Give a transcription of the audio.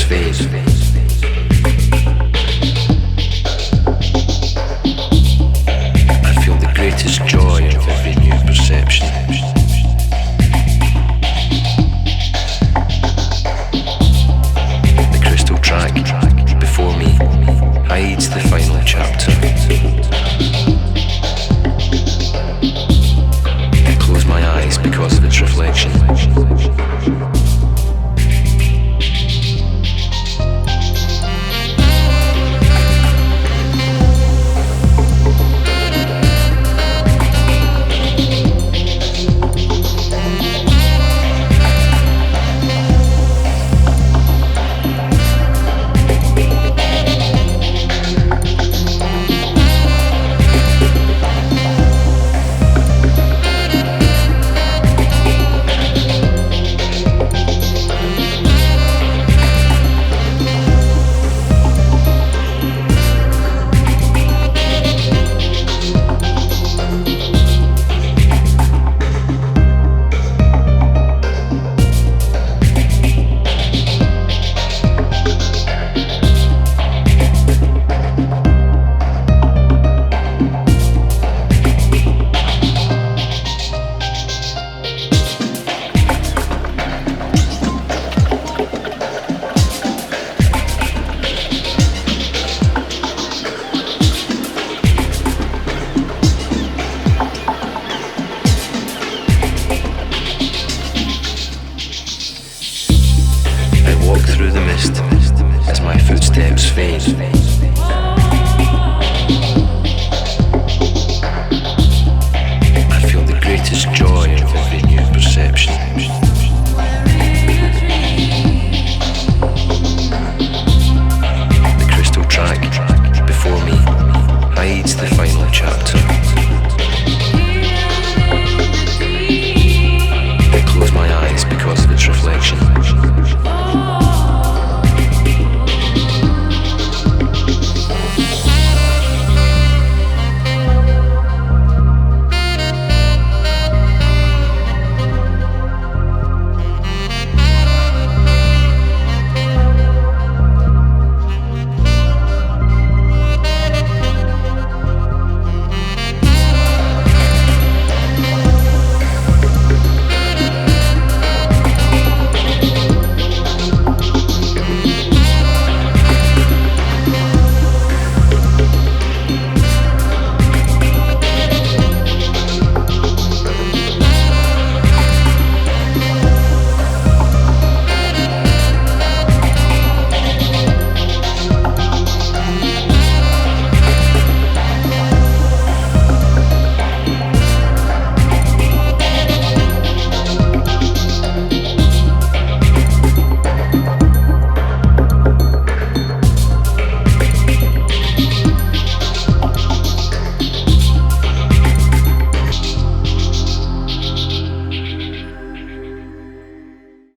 fade. I feel the greatest joy of every new perception. The crystal track before me hides the final chapter. I close my eyes because of its reflection. As my footsteps fade, I feel the greatest joy of every new perception. The crystal track before me hides the final chapter. I close my eyes because of its reflection.